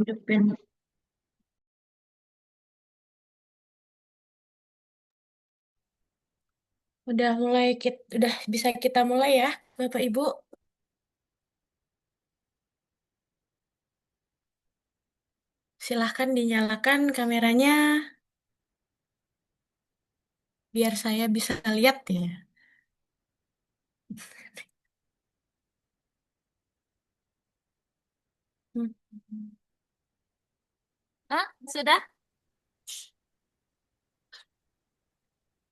Hidupin. Udah bisa kita mulai ya, Bapak Ibu. Silahkan dinyalakan kameranya biar saya bisa lihat ya. Hmm. Ah, sudah?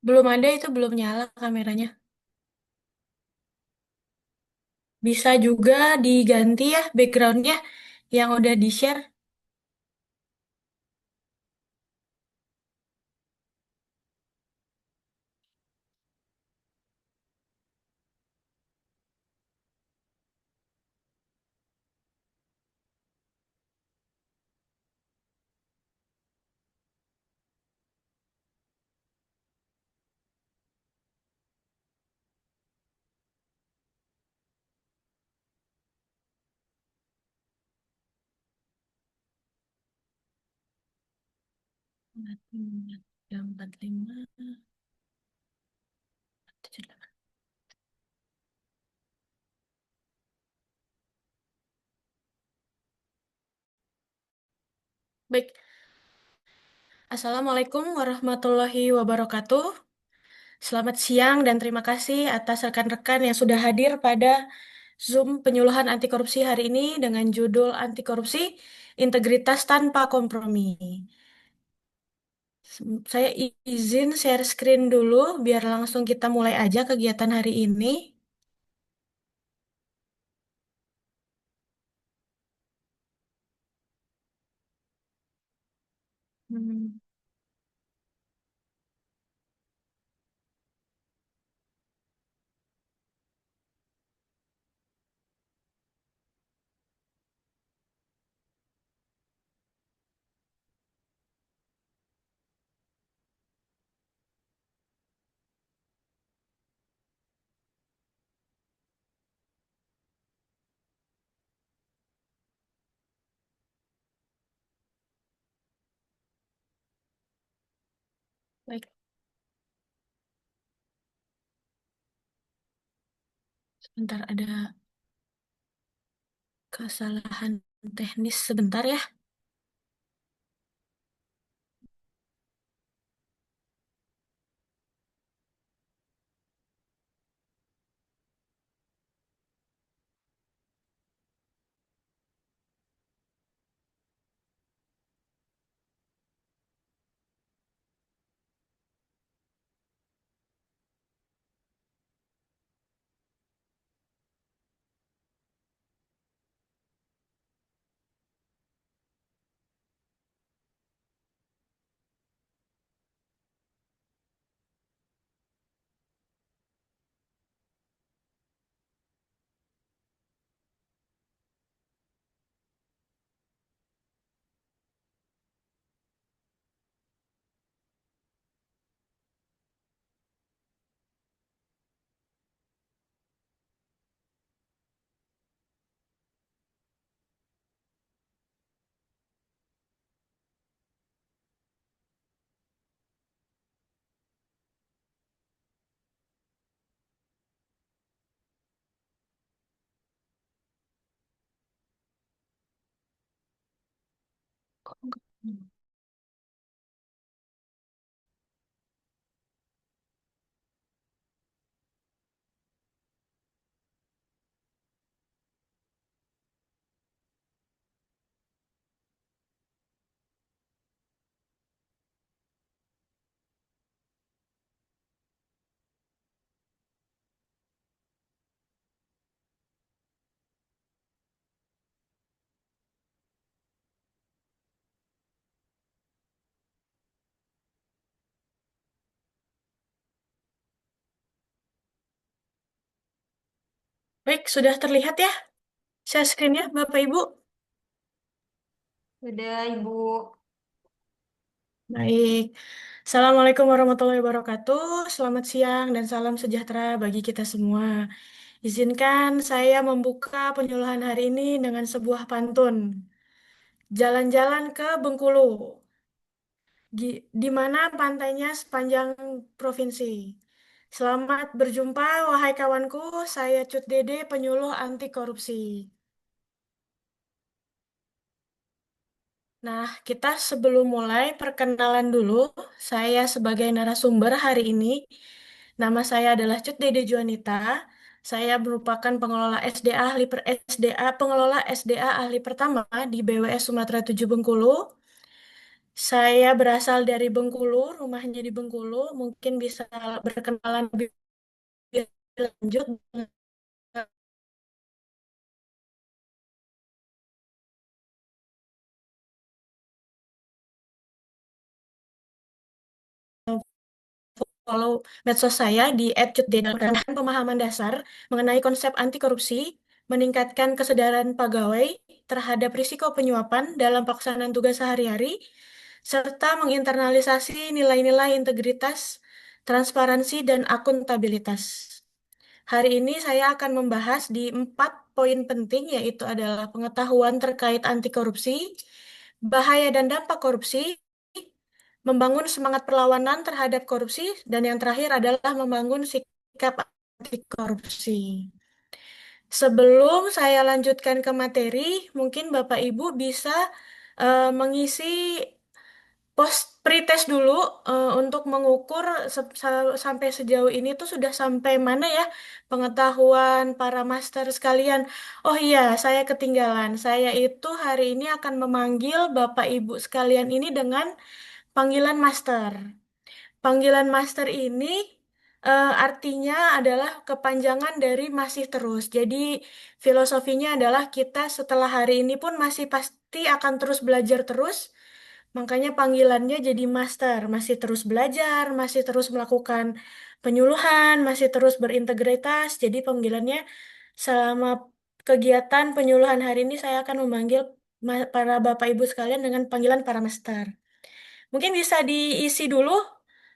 Belum ada itu belum nyala kameranya. Bisa juga diganti ya backgroundnya yang udah di-share. Jam 45. Baik, Assalamualaikum warahmatullahi wabarakatuh. Selamat siang dan terima kasih atas rekan-rekan yang sudah hadir pada Zoom penyuluhan anti korupsi hari ini dengan judul Anti Korupsi Integritas Tanpa Kompromi. Saya izin share screen dulu biar langsung kita mulai aja kegiatan hari ini. Hmm, Baik, sebentar ada kesalahan teknis sebentar ya. Kok enggak? Baik, sudah terlihat ya share screen-nya Bapak Ibu? Sudah, Ibu. Baik. Assalamualaikum warahmatullahi wabarakatuh. Selamat siang dan salam sejahtera bagi kita semua. Izinkan saya membuka penyuluhan hari ini dengan sebuah pantun. jalan-jalan ke Bengkulu, di mana pantainya sepanjang provinsi. Selamat berjumpa, wahai kawanku. Saya Cut Dede, penyuluh anti korupsi. Nah, kita sebelum mulai perkenalan dulu. Saya sebagai narasumber hari ini. Nama saya adalah Cut Dede Juanita. Saya merupakan pengelola SDA pengelola SDA ahli pertama di BWS Sumatera 7 Bengkulu. Saya berasal dari Bengkulu, rumahnya di Bengkulu. Mungkin bisa berkenalan lebih lanjut dengan follow medsos saya di @cutdedel pemahaman dasar mengenai konsep anti korupsi, meningkatkan kesadaran pegawai terhadap risiko penyuapan dalam pelaksanaan tugas sehari-hari, serta menginternalisasi nilai-nilai integritas, transparansi, dan akuntabilitas. Hari ini saya akan membahas di 4 poin penting, yaitu adalah pengetahuan terkait anti korupsi, bahaya dan dampak korupsi, membangun semangat perlawanan terhadap korupsi, dan yang terakhir adalah membangun sikap anti korupsi. Sebelum saya lanjutkan ke materi, mungkin Bapak Ibu bisa mengisi post pretest dulu untuk mengukur sampai sejauh ini tuh sudah sampai mana ya pengetahuan para master sekalian. Oh iya, saya ketinggalan. Saya itu hari ini akan memanggil Bapak Ibu sekalian ini dengan panggilan master. Panggilan master ini artinya adalah kepanjangan dari masih terus. Jadi filosofinya adalah kita setelah hari ini pun masih pasti akan terus belajar terus. Makanya panggilannya jadi master, masih terus belajar, masih terus melakukan penyuluhan, masih terus berintegritas. Jadi panggilannya selama kegiatan penyuluhan hari ini saya akan memanggil para Bapak Ibu sekalian dengan panggilan para master. Mungkin bisa diisi dulu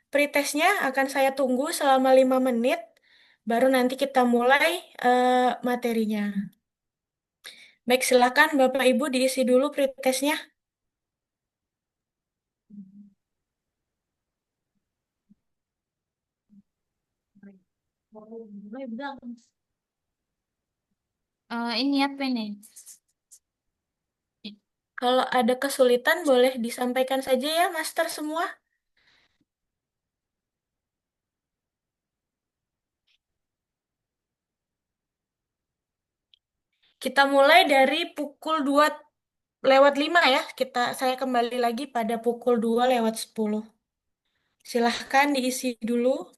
pretestnya, akan saya tunggu selama 5 menit, baru nanti kita mulai materinya. Baik, silakan Bapak Ibu diisi dulu pretestnya. Ini apa ini? Kalau ada kesulitan boleh disampaikan saja ya, Master semua. Kita mulai dari pukul 2:05 ya. Saya kembali lagi pada pukul 2:10. Silahkan diisi dulu.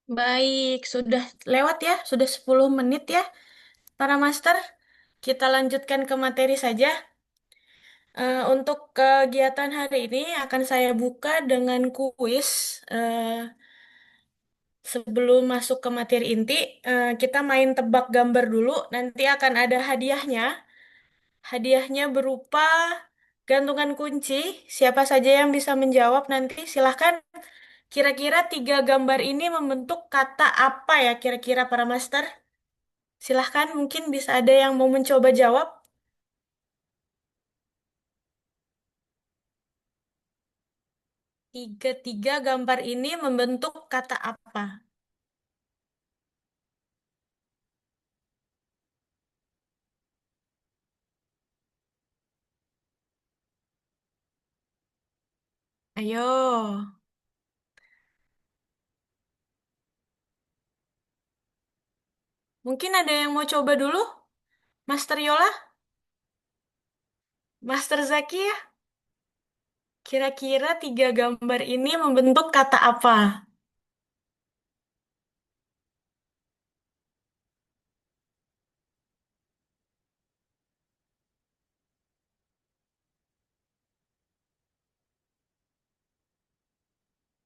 Baik, sudah lewat ya, sudah 10 menit ya, para master. Kita lanjutkan ke materi saja. Untuk kegiatan hari ini akan saya buka dengan kuis. Sebelum masuk ke materi inti, kita main tebak gambar dulu. Nanti akan ada hadiahnya. Hadiahnya berupa gantungan kunci. Siapa saja yang bisa menjawab nanti silahkan. Kira-kira tiga gambar ini membentuk kata apa ya kira-kira para master? Silahkan, mungkin bisa ada yang mau mencoba jawab. Tiga-tiga gambar ini membentuk kata apa? Ayo, mungkin ada yang mau coba dulu? Master Yola? Master Zaki ya? Kira-kira tiga gambar ini membentuk kata apa?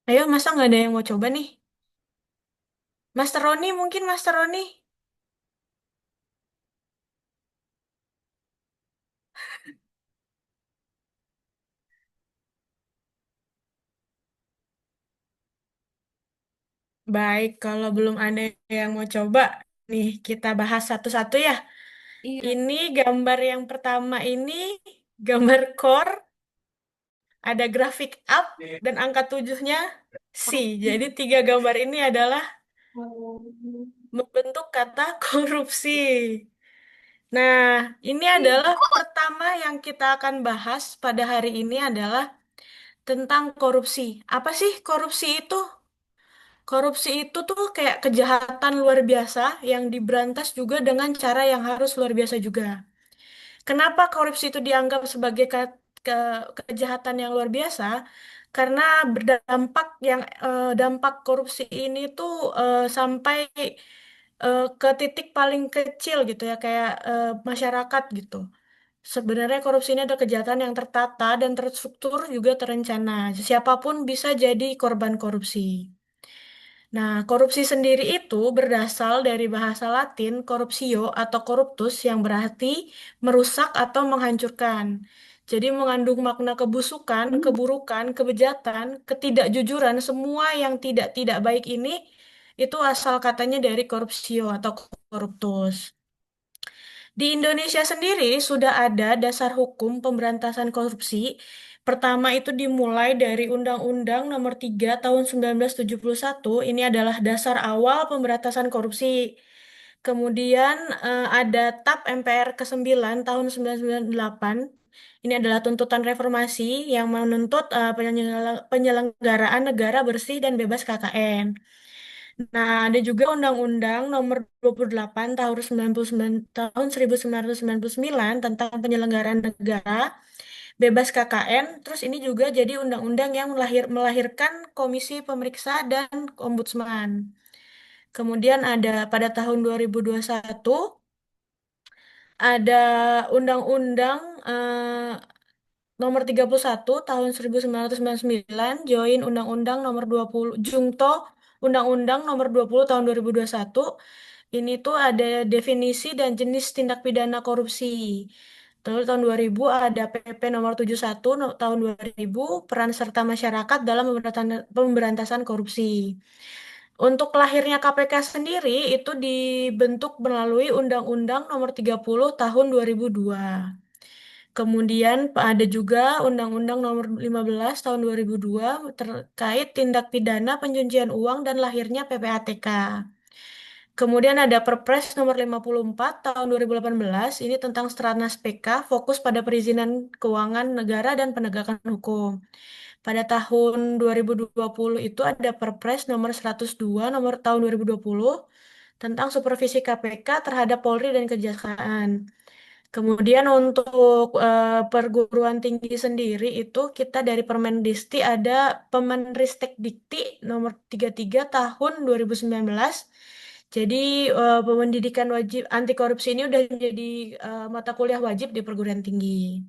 Ayo, masa nggak ada yang mau coba nih? Master Roni mungkin Master Roni? Baik, kalau belum ada yang mau coba, nih kita bahas satu-satu ya. Iya. Ini gambar yang pertama ini gambar core, ada grafik up dan angka tujuhnya C. Jadi tiga gambar ini adalah membentuk kata korupsi. Nah, ini adalah pertama yang kita akan bahas pada hari ini adalah tentang korupsi. Apa sih korupsi itu? Korupsi itu tuh kayak kejahatan luar biasa yang diberantas juga dengan cara yang harus luar biasa juga. Kenapa korupsi itu dianggap sebagai kejahatan yang luar biasa? Karena berdampak dampak korupsi ini tuh sampai ke titik paling kecil gitu ya, kayak masyarakat gitu. Sebenarnya korupsi ini ada kejahatan yang tertata dan terstruktur juga terencana. Siapapun bisa jadi korban korupsi. Nah, korupsi sendiri itu berasal dari bahasa Latin corruptio atau corruptus yang berarti merusak atau menghancurkan. Jadi mengandung makna kebusukan, keburukan, kebejatan, ketidakjujuran, semua yang tidak baik ini itu asal katanya dari corruptio atau corruptus. Di Indonesia sendiri sudah ada dasar hukum pemberantasan korupsi. Pertama itu dimulai dari Undang-Undang Nomor 3 Tahun 1971. Ini adalah dasar awal pemberantasan korupsi. Kemudian ada TAP MPR ke-9 tahun 1998. Ini adalah tuntutan reformasi yang menuntut penyelenggaraan negara bersih dan bebas KKN. Nah, ada juga Undang-Undang Nomor 28 tahun 1999 tentang penyelenggaraan negara bebas KKN. Terus ini juga jadi undang-undang yang melahirkan Komisi Pemeriksa dan Ombudsman. Kemudian ada pada tahun 2021 ada Undang-Undang Nomor 31 tahun 1999, Join Undang-Undang Nomor 20 Jungto Undang-Undang Nomor 20 tahun 2021. Ini tuh ada definisi dan jenis tindak pidana korupsi. Terus tahun 2000 ada PP Nomor 71 tahun 2000, peran serta masyarakat dalam pemberantasan korupsi. Untuk lahirnya KPK sendiri itu dibentuk melalui Undang-Undang Nomor 30 tahun 2002. Kemudian ada juga Undang-Undang Nomor 15 tahun 2002 terkait tindak pidana pencucian uang dan lahirnya PPATK. Kemudian ada Perpres Nomor 54 tahun 2018 ini tentang Stranas PK fokus pada perizinan keuangan negara dan penegakan hukum. Pada tahun 2020 itu ada Perpres Nomor 102 Nomor tahun 2020 tentang supervisi KPK terhadap Polri dan Kejaksaan. Kemudian untuk perguruan tinggi sendiri itu kita dari Permendikti ada Permenristek Dikti nomor 33 tahun 2019. Jadi pendidikan wajib anti korupsi ini udah jadi mata kuliah wajib di perguruan tinggi.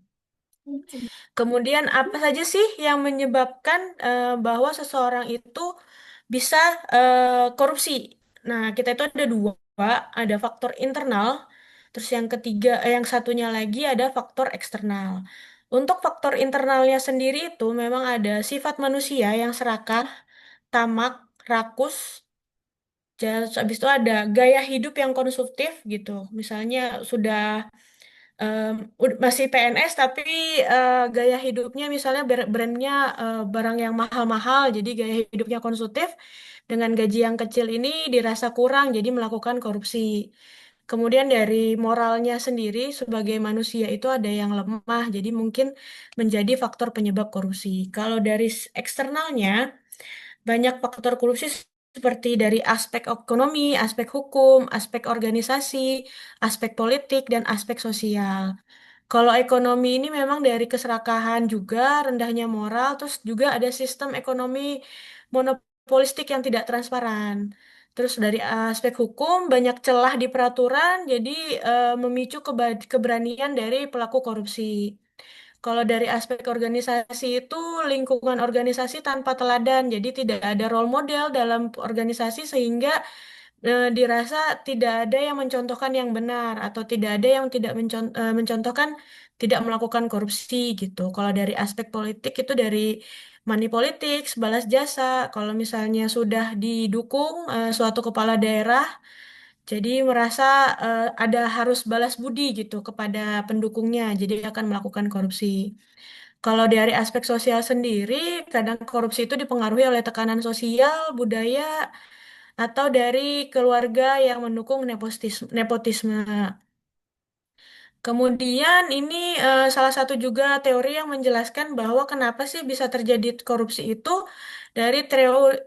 Kemudian apa saja sih yang menyebabkan bahwa seseorang itu bisa korupsi? Nah, kita itu ada dua, ada faktor internal, terus yang ketiga, yang satunya lagi ada faktor eksternal. Untuk faktor internalnya sendiri itu memang ada sifat manusia yang serakah, tamak, rakus. Terus habis itu ada gaya hidup yang konsumtif gitu. Misalnya sudah masih PNS tapi gaya hidupnya misalnya brandnya barang yang mahal-mahal jadi gaya hidupnya konsumtif dengan gaji yang kecil ini dirasa kurang jadi melakukan korupsi. Kemudian dari moralnya sendiri sebagai manusia itu ada yang lemah jadi mungkin menjadi faktor penyebab korupsi. Kalau dari eksternalnya banyak faktor korupsi seperti dari aspek ekonomi, aspek hukum, aspek organisasi, aspek politik, dan aspek sosial. Kalau ekonomi ini memang dari keserakahan juga, rendahnya moral, terus juga ada sistem ekonomi monopolistik yang tidak transparan. Terus dari aspek hukum, banyak celah di peraturan, jadi memicu keberanian dari pelaku korupsi. Kalau dari aspek organisasi itu lingkungan organisasi tanpa teladan, jadi tidak ada role model dalam organisasi sehingga dirasa tidak ada yang mencontohkan yang benar atau tidak ada yang tidak mencontohkan tidak melakukan korupsi gitu. Kalau dari aspek politik itu dari money politics, balas jasa. Kalau misalnya sudah didukung suatu kepala daerah, jadi merasa ada harus balas budi gitu kepada pendukungnya, jadi akan melakukan korupsi. Kalau dari aspek sosial sendiri, kadang korupsi itu dipengaruhi oleh tekanan sosial, budaya, atau dari keluarga yang mendukung nepotisme. Kemudian ini salah satu juga teori yang menjelaskan bahwa kenapa sih bisa terjadi korupsi itu dari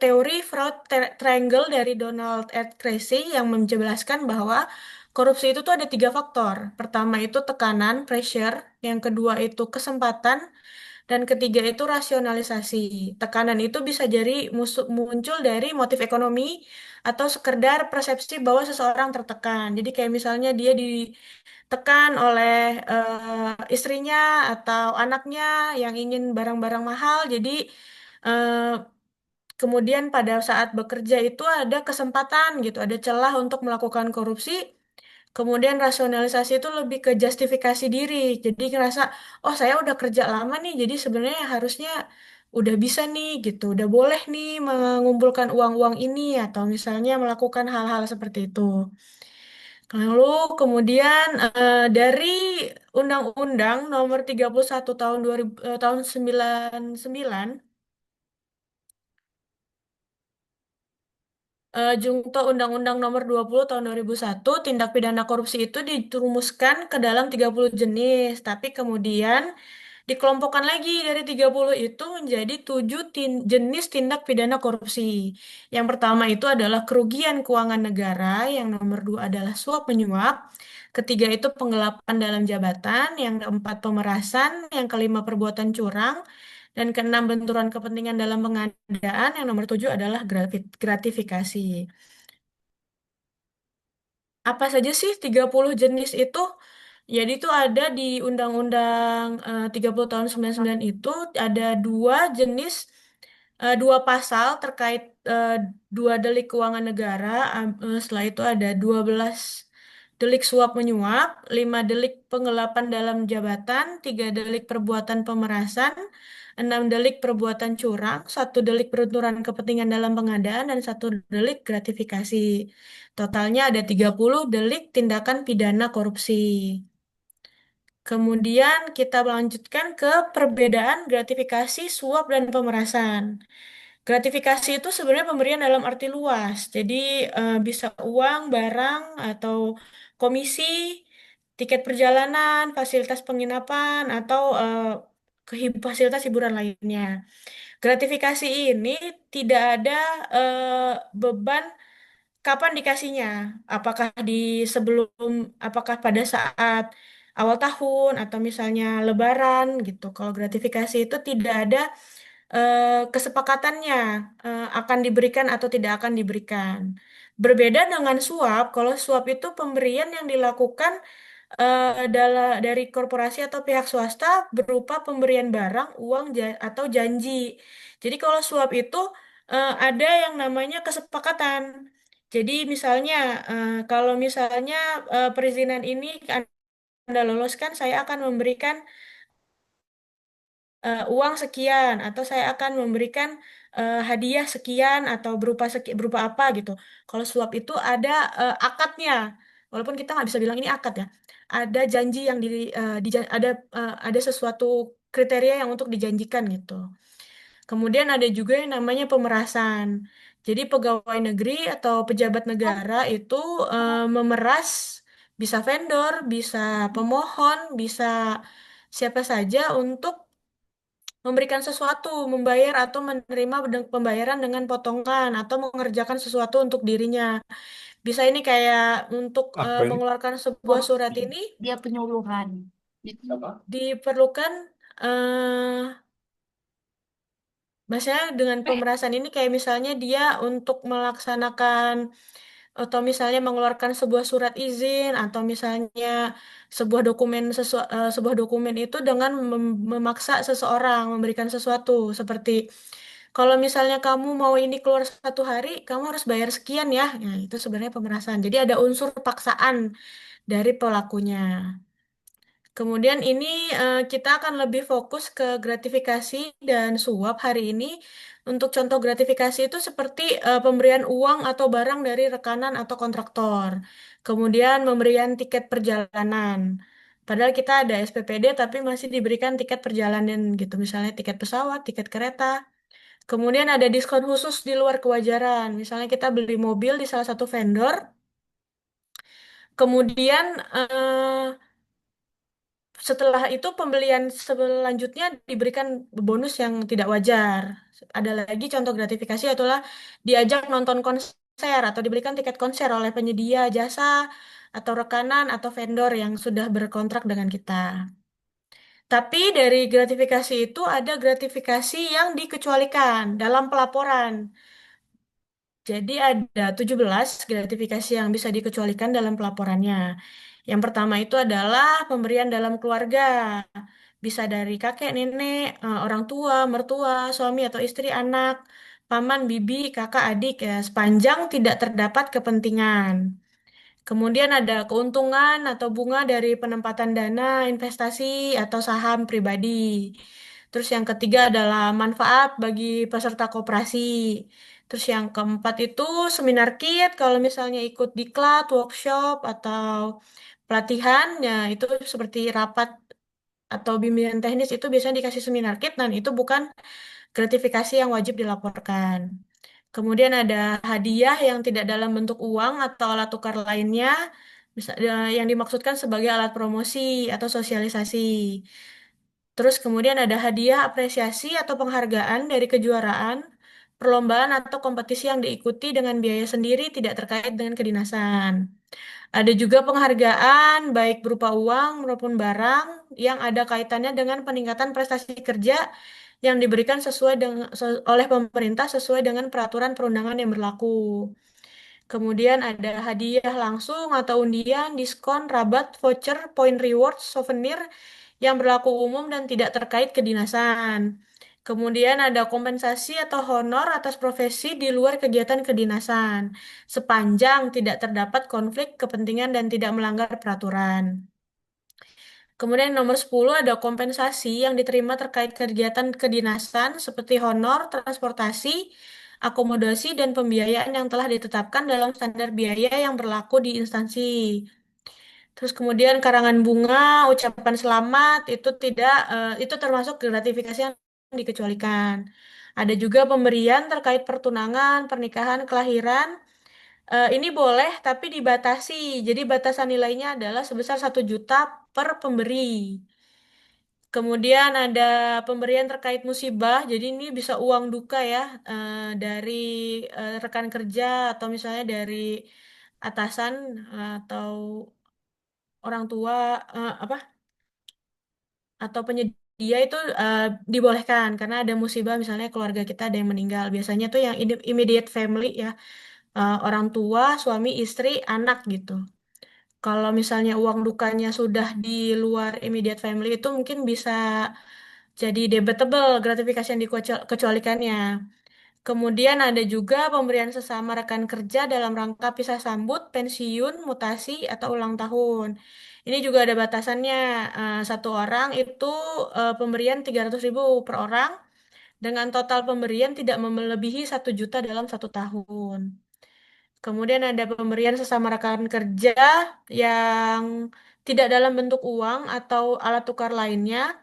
teori fraud triangle dari Donald Ed Tracy yang menjelaskan bahwa korupsi itu tuh ada tiga faktor. Pertama itu tekanan, pressure. Yang kedua itu kesempatan. Dan ketiga itu rasionalisasi. Tekanan itu bisa jadi muncul dari motif ekonomi atau sekedar persepsi bahwa seseorang tertekan. Jadi kayak misalnya dia ditekan oleh istrinya atau anaknya yang ingin barang-barang mahal. Jadi eh, kemudian pada saat bekerja itu ada kesempatan gitu, ada celah untuk melakukan korupsi. Kemudian rasionalisasi itu lebih ke justifikasi diri. Jadi ngerasa, oh saya udah kerja lama nih, jadi sebenarnya harusnya udah bisa nih gitu, udah boleh nih mengumpulkan uang-uang ini atau misalnya melakukan hal-hal seperti itu. Lalu kemudian dari Undang-Undang Nomor 31 tahun 2000 tahun 99 Junto Undang-Undang Nomor 20 Tahun 2001, tindak pidana korupsi itu dirumuskan ke dalam 30 jenis, tapi kemudian dikelompokkan lagi dari 30 itu menjadi 7 jenis tindak pidana korupsi. Yang pertama itu adalah kerugian keuangan negara, yang nomor dua adalah suap menyuap, ketiga itu penggelapan dalam jabatan, yang keempat pemerasan, yang kelima perbuatan curang, dan keenam benturan kepentingan dalam pengadaan, yang nomor tujuh adalah gratifikasi. Apa saja sih 30 jenis itu? Jadi itu ada di Undang-Undang 30 tahun 99 itu ada dua jenis, dua pasal terkait eh, dua delik keuangan negara. Setelah itu ada 12 delik suap menyuap, 5 delik penggelapan dalam jabatan, 3 delik perbuatan pemerasan, 6 delik perbuatan curang, satu delik perunturan kepentingan dalam pengadaan, dan satu delik gratifikasi. Totalnya ada 30 delik tindakan pidana korupsi. Kemudian kita melanjutkan ke perbedaan gratifikasi, suap, dan pemerasan. Gratifikasi itu sebenarnya pemberian dalam arti luas. Jadi bisa uang, barang, atau komisi, tiket perjalanan, fasilitas penginapan, atau fasilitas hiburan lainnya. Gratifikasi ini tidak ada beban kapan dikasihnya? Apakah di sebelum, apakah pada saat awal tahun atau misalnya Lebaran gitu. Kalau gratifikasi itu tidak ada kesepakatannya akan diberikan atau tidak akan diberikan. Berbeda dengan suap, kalau suap itu pemberian yang dilakukan dari korporasi atau pihak swasta berupa pemberian barang, uang, atau janji. Jadi kalau suap itu ada yang namanya kesepakatan. Jadi misalnya kalau misalnya perizinan ini Anda loloskan, saya akan memberikan uang sekian atau saya akan memberikan hadiah sekian atau berupa apa gitu. Kalau suap itu ada akadnya, walaupun kita nggak bisa bilang ini akad ya. Ada janji yang ada sesuatu kriteria yang untuk dijanjikan gitu. Kemudian ada juga yang namanya pemerasan. Jadi pegawai negeri atau pejabat negara itu memeras bisa vendor, bisa pemohon, bisa siapa saja untuk memberikan sesuatu, membayar atau menerima pembayaran dengan potongan atau mengerjakan sesuatu untuk dirinya. Bisa ini kayak untuk Apa ini? mengeluarkan sebuah Oh, surat ini dia penyuluhan. Apa? diperlukan maksudnya dengan Eh, pemerasan ini kayak misalnya dia untuk melaksanakan atau misalnya mengeluarkan sebuah surat izin atau misalnya sebuah dokumen itu dengan memaksa seseorang memberikan sesuatu seperti kalau misalnya kamu mau ini keluar 1 hari kamu harus bayar sekian ya. Nah, itu sebenarnya pemerasan. Jadi ada unsur paksaan dari pelakunya. Kemudian ini kita akan lebih fokus ke gratifikasi dan suap hari ini. Untuk contoh gratifikasi itu seperti pemberian uang atau barang dari rekanan atau kontraktor. Kemudian pemberian tiket perjalanan. Padahal kita ada SPPD tapi masih diberikan tiket perjalanan gitu. Misalnya tiket pesawat, tiket kereta. Kemudian ada diskon khusus di luar kewajaran. Misalnya kita beli mobil di salah satu vendor. Kemudian setelah itu pembelian selanjutnya diberikan bonus yang tidak wajar. Ada lagi contoh gratifikasi adalah diajak nonton konser atau diberikan tiket konser oleh penyedia jasa atau rekanan atau vendor yang sudah berkontrak dengan kita. Tapi dari gratifikasi itu ada gratifikasi yang dikecualikan dalam pelaporan. Jadi ada 17 gratifikasi yang bisa dikecualikan dalam pelaporannya. Yang pertama itu adalah pemberian dalam keluarga. Bisa dari kakek, nenek, orang tua, mertua, suami atau istri, anak, paman, bibi, kakak, adik ya, sepanjang tidak terdapat kepentingan. Kemudian ada keuntungan atau bunga dari penempatan dana, investasi, atau saham pribadi. Terus yang ketiga adalah manfaat bagi peserta koperasi. Terus yang keempat itu seminar kit, kalau misalnya ikut diklat, workshop, atau pelatihan, ya itu seperti rapat atau bimbingan teknis itu biasanya dikasih seminar kit dan itu bukan gratifikasi yang wajib dilaporkan. Kemudian ada hadiah yang tidak dalam bentuk uang atau alat tukar lainnya, yang dimaksudkan sebagai alat promosi atau sosialisasi. Terus kemudian ada hadiah apresiasi atau penghargaan dari kejuaraan, perlombaan atau kompetisi yang diikuti dengan biaya sendiri tidak terkait dengan kedinasan. Ada juga penghargaan baik berupa uang maupun barang yang ada kaitannya dengan peningkatan prestasi kerja yang diberikan oleh pemerintah sesuai dengan peraturan perundangan yang berlaku. Kemudian ada hadiah langsung atau undian, diskon, rabat, voucher, point reward, souvenir yang berlaku umum dan tidak terkait kedinasan. Kemudian ada kompensasi atau honor atas profesi di luar kegiatan kedinasan, sepanjang tidak terdapat konflik kepentingan dan tidak melanggar peraturan. Kemudian nomor 10 ada kompensasi yang diterima terkait kegiatan kedinasan seperti honor, transportasi, akomodasi, dan pembiayaan yang telah ditetapkan dalam standar biaya yang berlaku di instansi. Terus kemudian karangan bunga, ucapan selamat itu termasuk gratifikasi yang dikecualikan. Ada juga pemberian terkait pertunangan, pernikahan, kelahiran. Ini boleh tapi dibatasi. Jadi batasan nilainya adalah sebesar 1 juta per pemberi. Kemudian ada pemberian terkait musibah. Jadi ini bisa uang duka ya dari rekan kerja atau misalnya dari atasan atau orang tua apa atau penyedia itu dibolehkan karena ada musibah misalnya keluarga kita ada yang meninggal. Biasanya tuh yang immediate family ya, orang tua, suami, istri, anak gitu. Kalau misalnya uang dukanya sudah di luar immediate family itu mungkin bisa jadi debatable gratifikasi yang dikecualikannya. Kemudian ada juga pemberian sesama rekan kerja dalam rangka pisah sambut, pensiun, mutasi, atau ulang tahun. Ini juga ada batasannya. Satu orang itu pemberian 300.000 per orang dengan total pemberian tidak melebihi 1 juta dalam 1 tahun. Kemudian ada pemberian sesama rekan kerja yang tidak dalam bentuk uang atau alat tukar lainnya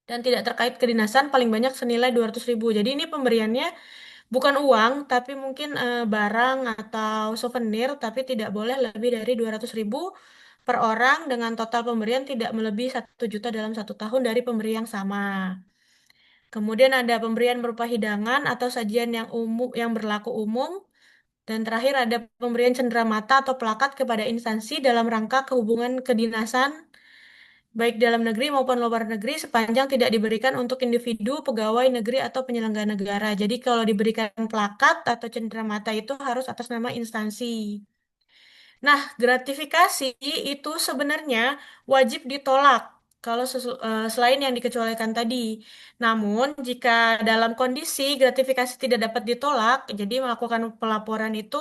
dan tidak terkait kedinasan paling banyak senilai 200.000. Jadi ini pemberiannya bukan uang, tapi mungkin barang atau souvenir, tapi tidak boleh lebih dari 200.000 per orang dengan total pemberian tidak melebihi 1 juta dalam 1 tahun dari pemberi yang sama. Kemudian ada pemberian berupa hidangan atau sajian yang umum yang berlaku umum. Dan terakhir ada pemberian cenderamata atau plakat kepada instansi dalam rangka kehubungan kedinasan baik dalam negeri maupun luar negeri sepanjang tidak diberikan untuk individu, pegawai negeri atau penyelenggara negara. Jadi kalau diberikan plakat atau cenderamata itu harus atas nama instansi. Nah, gratifikasi itu sebenarnya wajib ditolak kalau selain yang dikecualikan tadi. Namun, jika dalam kondisi gratifikasi tidak dapat ditolak, jadi melakukan pelaporan itu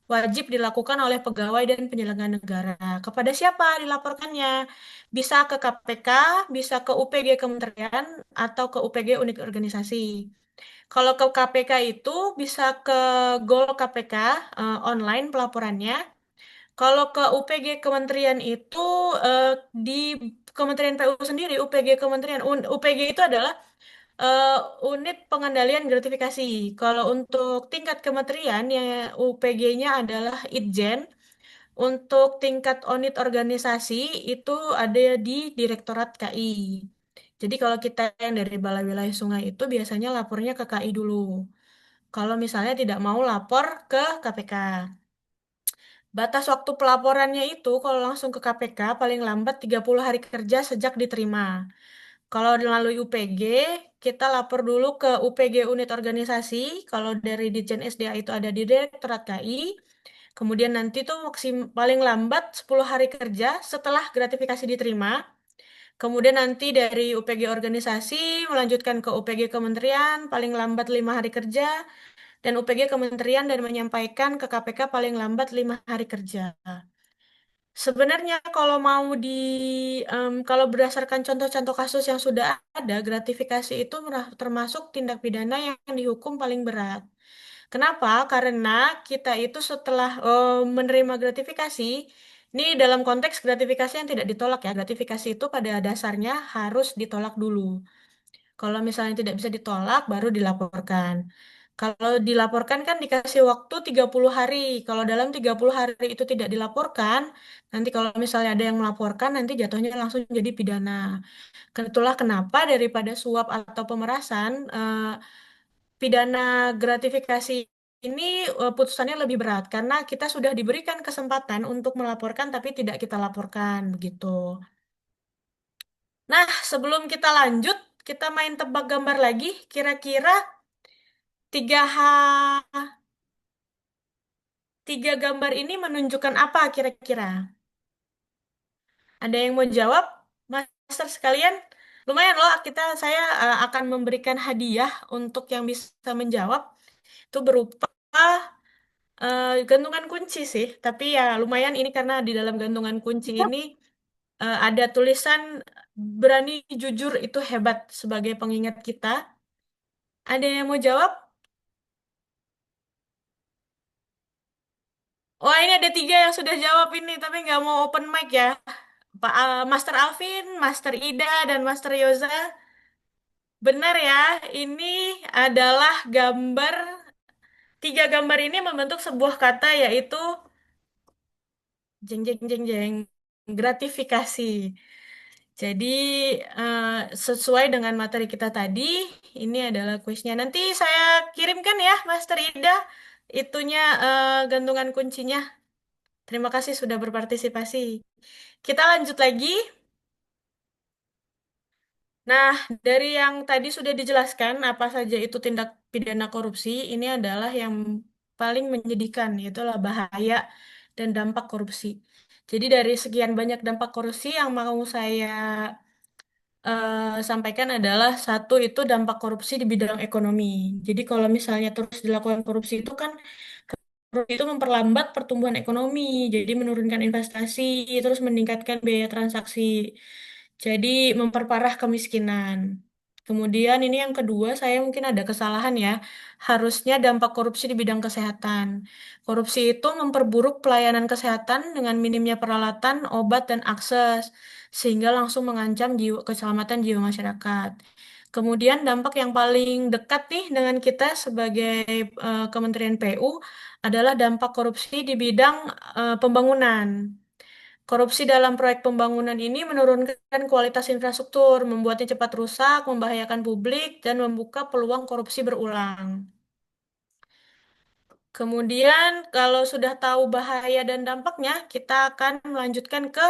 wajib dilakukan oleh pegawai dan penyelenggara negara. Kepada siapa dilaporkannya? Bisa ke KPK, bisa ke UPG Kementerian, atau ke UPG unit organisasi. Kalau ke KPK itu bisa ke Gol KPK online pelaporannya. Kalau ke UPG Kementerian itu di Kementerian PU sendiri, UPG Kementerian UPG itu adalah eh, unit pengendalian gratifikasi. Kalau untuk tingkat kementerian ya UPG-nya adalah Itjen. Untuk tingkat unit organisasi itu ada di Direktorat KI. Jadi kalau kita yang dari Balai Wilayah Sungai itu biasanya lapornya ke KI dulu. Kalau misalnya tidak mau lapor ke KPK. Batas waktu pelaporannya itu kalau langsung ke KPK paling lambat 30 hari kerja sejak diterima. Kalau melalui UPG, kita lapor dulu ke UPG unit organisasi. Kalau dari Ditjen SDA itu ada di Direktorat KI. Kemudian nanti tuh paling lambat 10 hari kerja setelah gratifikasi diterima. Kemudian nanti dari UPG organisasi melanjutkan ke UPG kementerian paling lambat 5 hari kerja dan UPG kementerian dan menyampaikan ke KPK paling lambat 5 hari kerja. Sebenarnya kalau mau kalau berdasarkan contoh-contoh kasus yang sudah ada, gratifikasi itu termasuk tindak pidana yang dihukum paling berat. Kenapa? Karena kita itu setelah menerima gratifikasi, ini dalam konteks gratifikasi yang tidak ditolak ya, gratifikasi itu pada dasarnya harus ditolak dulu. Kalau misalnya tidak bisa ditolak, baru dilaporkan. Kalau dilaporkan kan dikasih waktu 30 hari. Kalau dalam 30 hari itu tidak dilaporkan, nanti kalau misalnya ada yang melaporkan, nanti jatuhnya langsung jadi pidana. Itulah kenapa daripada suap atau pemerasan, pidana gratifikasi ini putusannya lebih berat karena kita sudah diberikan kesempatan untuk melaporkan tapi tidak kita laporkan begitu. Nah, sebelum kita lanjut, kita main tebak gambar lagi. Kira-kira tiga tiga gambar ini menunjukkan apa kira-kira? Ada yang mau jawab, Master sekalian? Lumayan loh, saya akan memberikan hadiah untuk yang bisa menjawab. Itu berupa gantungan kunci sih, tapi ya lumayan ini karena di dalam gantungan kunci ini ada tulisan berani jujur itu hebat sebagai pengingat kita. Ada yang mau jawab? Wah ini ada tiga yang sudah jawab ini, tapi nggak mau open mic ya. Pak Master Alvin, Master Ida, dan Master Yoza. Benar ya, ini adalah tiga gambar ini membentuk sebuah kata yaitu jeng jeng jeng jeng gratifikasi. Jadi eh, sesuai dengan materi kita tadi, ini adalah kuisnya. Nanti saya kirimkan ya, Master Ida, itunya gantungan kuncinya. Terima kasih sudah berpartisipasi. Kita lanjut lagi. Nah, dari yang tadi sudah dijelaskan apa saja itu tindak pidana korupsi, ini adalah yang paling menyedihkan, yaitulah bahaya dan dampak korupsi. Jadi dari sekian banyak dampak korupsi yang mau saya sampaikan adalah satu itu dampak korupsi di bidang ekonomi. Jadi kalau misalnya terus dilakukan korupsi itu kan itu memperlambat pertumbuhan ekonomi, jadi menurunkan investasi, terus meningkatkan biaya transaksi. Jadi memperparah kemiskinan. Kemudian ini yang kedua, saya mungkin ada kesalahan ya. Harusnya dampak korupsi di bidang kesehatan. Korupsi itu memperburuk pelayanan kesehatan dengan minimnya peralatan, obat, dan akses, sehingga langsung mengancam keselamatan jiwa masyarakat. Kemudian dampak yang paling dekat nih dengan kita sebagai Kementerian PU adalah dampak korupsi di bidang pembangunan. Korupsi dalam proyek pembangunan ini menurunkan kualitas infrastruktur, membuatnya cepat rusak, membahayakan publik, dan membuka peluang korupsi berulang. Kemudian, kalau sudah tahu bahaya dan dampaknya, kita akan melanjutkan ke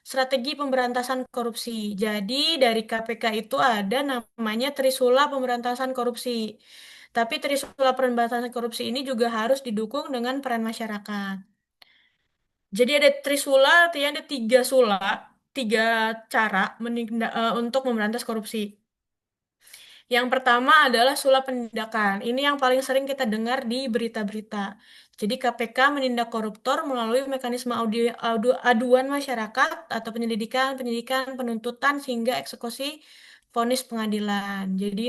strategi pemberantasan korupsi. Jadi, dari KPK itu ada namanya Trisula Pemberantasan Korupsi. Tapi Trisula Pemberantasan Korupsi ini juga harus didukung dengan peran masyarakat. Jadi ada Trisula, artinya ada tiga sula, tiga cara untuk memberantas korupsi. Yang pertama adalah sula penindakan. Ini yang paling sering kita dengar di berita-berita. Jadi KPK menindak koruptor melalui mekanisme aduan masyarakat atau penyidikan, penuntutan hingga eksekusi vonis pengadilan. Jadi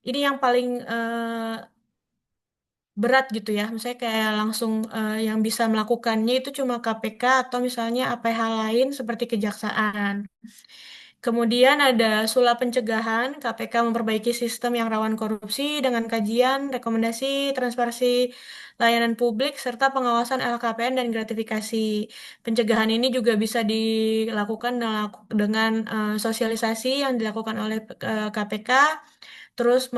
ini yang paling berat gitu ya. Misalnya kayak langsung yang bisa melakukannya itu cuma KPK atau misalnya APH lain seperti kejaksaan. Kemudian ada sula pencegahan, KPK memperbaiki sistem yang rawan korupsi dengan kajian, rekomendasi, transparansi layanan publik, serta pengawasan LKPN dan gratifikasi. Pencegahan ini juga bisa dilakukan dengan sosialisasi yang dilakukan oleh KPK. Terus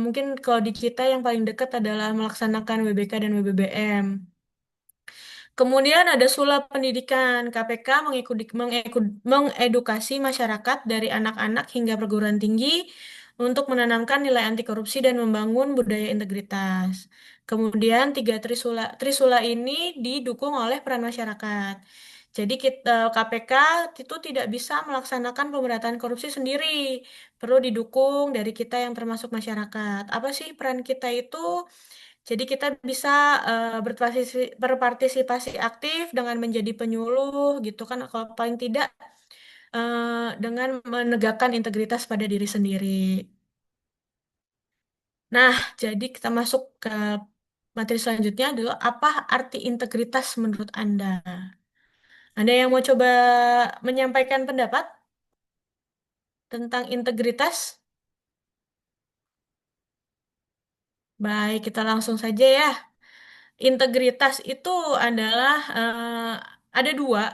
mungkin kalau di kita yang paling dekat adalah melaksanakan WBK dan WBBM. Kemudian ada sulap pendidikan. KPK mengedukasi masyarakat dari anak-anak hingga perguruan tinggi untuk menanamkan nilai anti korupsi dan membangun budaya integritas. Kemudian tiga trisula ini didukung oleh peran masyarakat. Jadi KPK itu tidak bisa melaksanakan pemberantasan korupsi sendiri, perlu didukung dari kita yang termasuk masyarakat. Apa sih peran kita itu? Jadi kita bisa berpartisipasi aktif dengan menjadi penyuluh gitu kan kalau paling tidak dengan menegakkan integritas pada diri sendiri. Nah, jadi kita masuk ke materi selanjutnya adalah apa arti integritas menurut Anda? Ada yang mau coba menyampaikan pendapat tentang integritas? Baik, kita langsung saja ya. Integritas itu adalah ada dua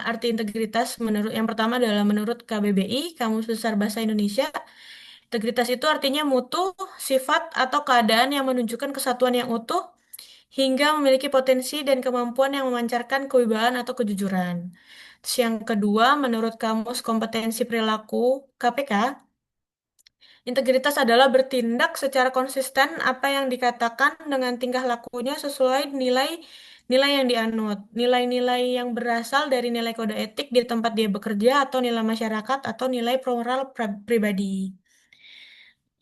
arti integritas menurut yang pertama adalah menurut KBBI Kamus Besar Bahasa Indonesia. Integritas itu artinya mutu, sifat atau keadaan yang menunjukkan kesatuan yang utuh hingga memiliki potensi dan kemampuan yang memancarkan kewibawaan atau kejujuran. Terus yang kedua, menurut Kamus Kompetensi Perilaku KPK, integritas adalah bertindak secara konsisten apa yang dikatakan dengan tingkah lakunya sesuai nilai yang dianut. Nilai-nilai yang berasal dari nilai kode etik di tempat dia bekerja atau nilai masyarakat atau nilai moral pribadi.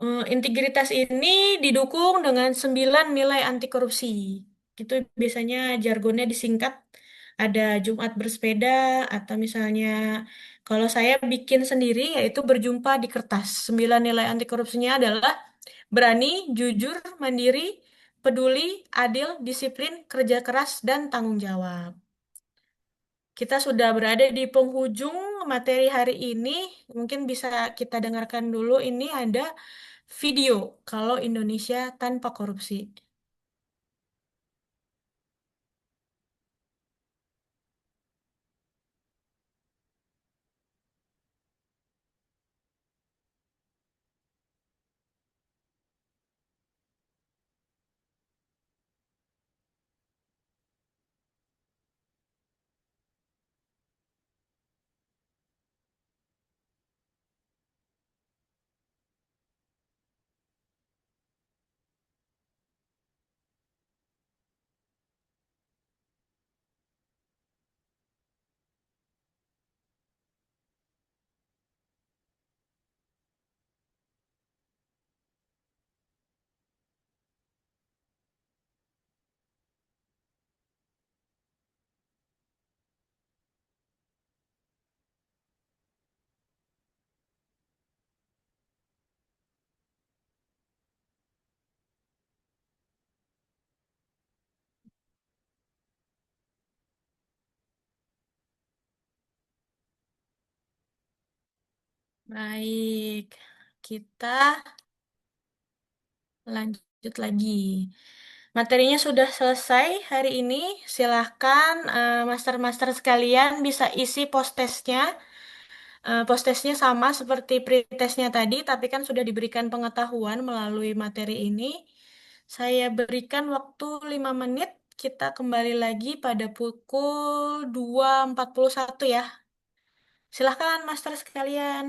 Integritas ini didukung dengan 9 nilai anti korupsi. Itu biasanya jargonnya disingkat ada Jumat bersepeda atau misalnya kalau saya bikin sendiri yaitu berjumpa di kertas. 9 nilai anti korupsinya adalah berani, jujur, mandiri, peduli, adil, disiplin, kerja keras, dan tanggung jawab. Kita sudah berada di penghujung materi hari ini. Mungkin bisa kita dengarkan dulu. Ini ada video kalau Indonesia tanpa korupsi. Baik, kita lanjut lagi. Materinya sudah selesai hari ini. Silahkan master-master sekalian bisa isi post-testnya. Post-testnya sama seperti pre-testnya tadi, tapi kan sudah diberikan pengetahuan melalui materi ini. Saya berikan waktu 5 menit. Kita kembali lagi pada pukul 2.41 ya. Silahkan master sekalian.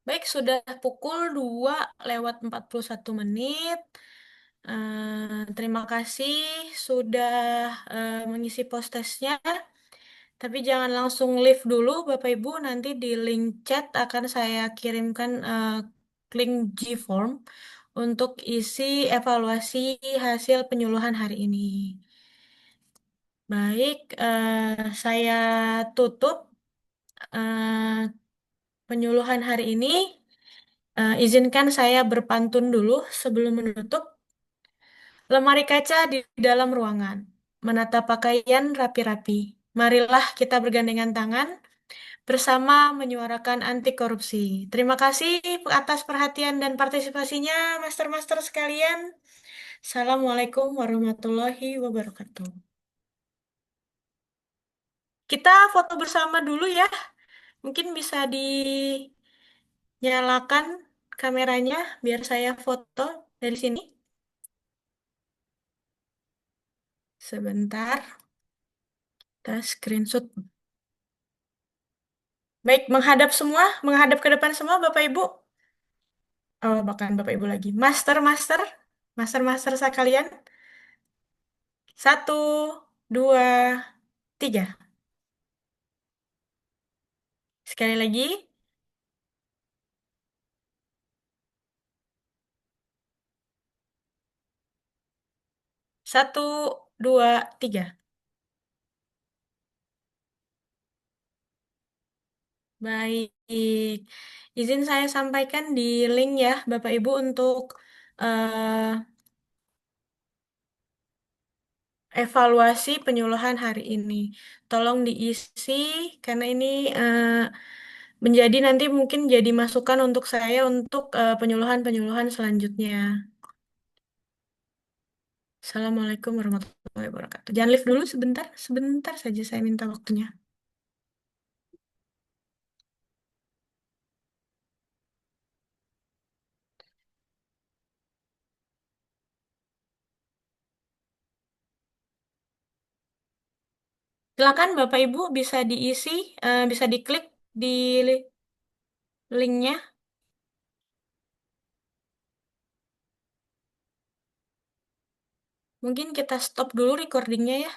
Baik, sudah pukul 2 lewat 41 menit. Terima kasih sudah mengisi post-testnya. Tapi jangan langsung leave dulu, Bapak Ibu. Nanti di link chat akan saya kirimkan link G-form untuk isi evaluasi hasil penyuluhan hari ini. Baik, saya tutup eh, penyuluhan hari ini. Izinkan saya berpantun dulu sebelum menutup. Lemari kaca di dalam ruangan, menata pakaian rapi-rapi. Marilah kita bergandengan tangan bersama menyuarakan anti korupsi. Terima kasih atas perhatian dan partisipasinya, master-master sekalian. Assalamualaikum warahmatullahi wabarakatuh. Kita foto bersama dulu ya. Mungkin bisa dinyalakan kameranya biar saya foto dari sini. Sebentar, kita screenshot. Baik, menghadap semua, menghadap ke depan semua, Bapak Ibu. Oh, bahkan Bapak Ibu lagi. Master-master, master-master sekalian. Satu, dua, tiga. Sekali lagi. Satu, dua, tiga. Baik. Izin saya sampaikan di link ya, Bapak Ibu, untuk eh, evaluasi penyuluhan hari ini. Tolong diisi karena ini eh, menjadi nanti mungkin jadi masukan untuk saya untuk penyuluhan-penyuluhan selanjutnya. Assalamualaikum warahmatullahi wabarakatuh. Jangan live dulu sebentar, sebentar saja saya minta waktunya. Silakan Bapak Ibu bisa diisi, bisa diklik di linknya. Mungkin kita stop dulu recordingnya ya.